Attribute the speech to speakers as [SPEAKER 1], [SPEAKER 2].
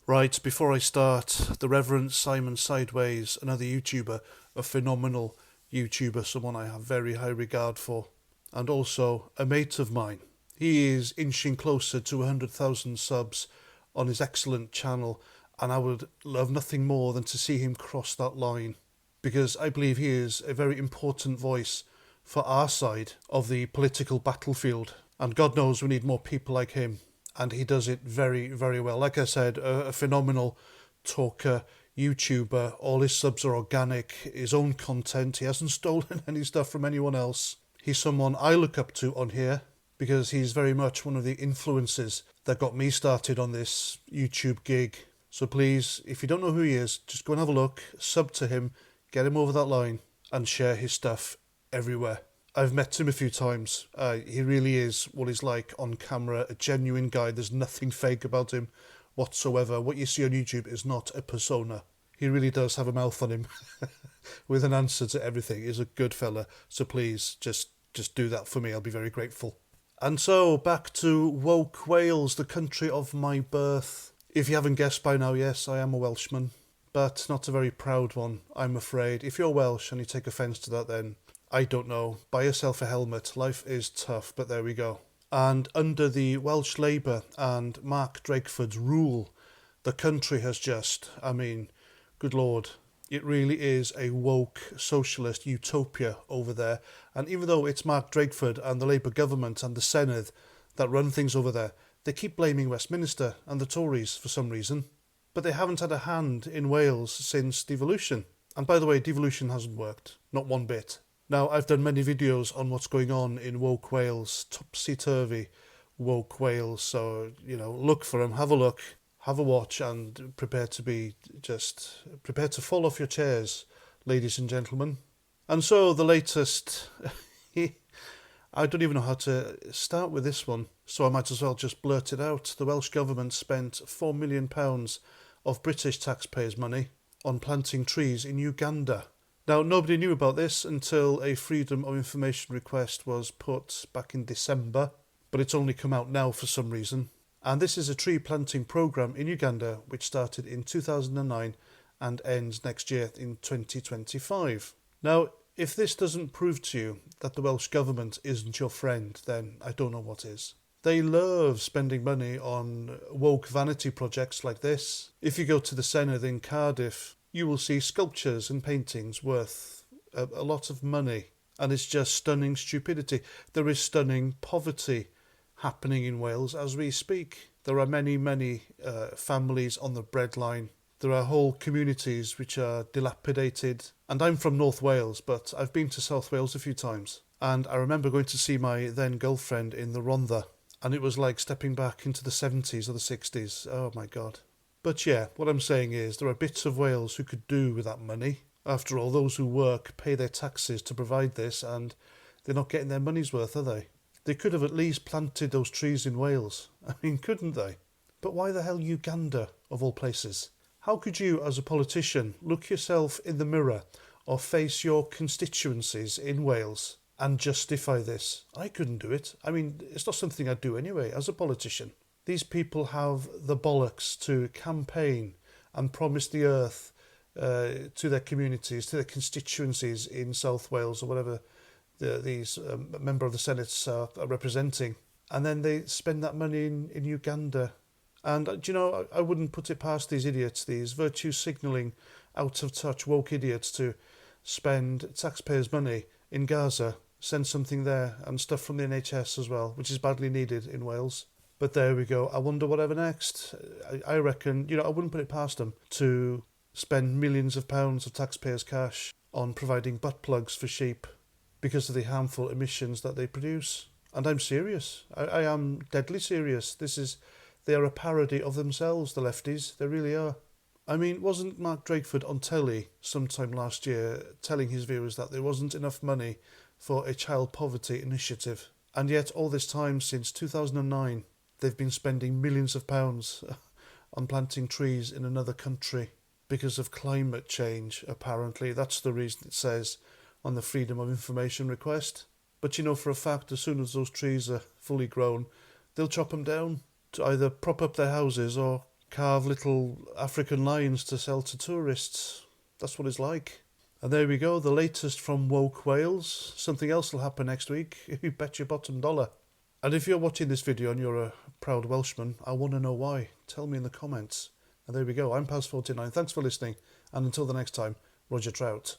[SPEAKER 1] Right, before I start, the Reverend Simon Sideways, another YouTuber, a phenomenal YouTuber, someone I have very high regard for, and also a mate of mine. He is inching closer to 100,000 subs on his excellent channel, and I would love nothing more than to see him cross that line, because I believe he is a very important voice for our side of the political battlefield, and God knows we need more people like him, and he does it very, very well. Like I said, a phenomenal talker, YouTuber. All his subs are organic, his own content. He hasn't stolen any stuff from anyone else. He's someone I look up to on here because he's very much one of the influences that got me started on this YouTube gig. So please, if you don't know who he is, just go and have a look, sub to him, get him over that line, and share his stuff everywhere. I've met him a few times. He really is what he's like on camera, a genuine guy. There's nothing fake about him whatsoever. What you see on YouTube is not a persona. He really does have a mouth on him with an answer to everything. He's a good fella. So please, just do that for me. I'll be very grateful. And so, back to woke Wales, the country of my birth. If you haven't guessed by now, yes, I am a Welshman, but not a very proud one, I'm afraid. If you're Welsh and you take offence to that, then I don't know. Buy yourself a helmet. Life is tough, but there we go. And under the Welsh Labour and Mark Drakeford's rule, the country has just, good Lord, it really is a woke socialist utopia over there. And even though it's Mark Drakeford and the Labour government and the Senedd that run things over there, they keep blaming Westminster and the Tories for some reason. But they haven't had a hand in Wales since devolution. And by the way, devolution hasn't worked. Not one bit. Now, I've done many videos on what's going on in woke Wales, topsy-turvy woke Wales, so, look for them, have a look, have a watch, and prepare to fall off your chairs, ladies and gentlemen. And so, the latest, I don't even know how to start with this one, so I might as well just blurt it out. The Welsh Government spent £4 million of British taxpayers' money on planting trees in Uganda. Now, nobody knew about this until a Freedom of Information request was put back in December, but it's only come out now for some reason. And this is a tree planting programme in Uganda which started in 2009 and ends next year in 2025. Now, if this doesn't prove to you that the Welsh Government isn't your friend, then I don't know what is. They love spending money on woke vanity projects like this. If you go to the Senedd in Cardiff, you will see sculptures and paintings worth a lot of money. And it's just stunning stupidity. There is stunning poverty happening in Wales as we speak. There are many, many families on the breadline. There are whole communities which are dilapidated. And I'm from North Wales, but I've been to South Wales a few times. And I remember going to see my then girlfriend in the Rhondda. And it was like stepping back into the 70s or the 60s. Oh my God. But yeah, what I'm saying is there are bits of Wales who could do with that money. After all, those who work pay their taxes to provide this, and they're not getting their money's worth, are they? They could have at least planted those trees in Wales. Couldn't they? But why the hell Uganda, of all places? How could you, as a politician, look yourself in the mirror or face your constituencies in Wales and justify this? I couldn't do it. It's not something I'd do anyway, as a politician. These people have the bollocks to campaign and promise the earth to their communities, to their constituencies in South Wales or whatever these member of the Senate are representing. And then they spend that money in Uganda. And, I wouldn't put it past these idiots, these virtue signalling, out-of-touch, woke idiots to spend taxpayers' money in Gaza, send something there, and stuff from the NHS as well, which is badly needed in Wales. But there we go. I wonder whatever next. I reckon, I wouldn't put it past them to spend millions of pounds of taxpayers' cash on providing butt plugs for sheep because of the harmful emissions that they produce. And I'm serious. I am deadly serious. They are a parody of themselves, the lefties. They really are. Wasn't Mark Drakeford on telly sometime last year telling his viewers that there wasn't enough money for a child poverty initiative? And yet all this time since 2009, they've been spending millions of pounds on planting trees in another country because of climate change, apparently. That's the reason it says on the Freedom of Information request. But for a fact, as soon as those trees are fully grown, they'll chop them down to either prop up their houses or carve little African lions to sell to tourists. That's what it's like. And there we go, the latest from Woke Wales. Something else will happen next week, you bet your bottom dollar. And if you're watching this video and you're a proud Welshman, I want to know why. Tell me in the comments. And there we go, I'm Paz49. Thanks for listening. And until the next time, Roger Trout.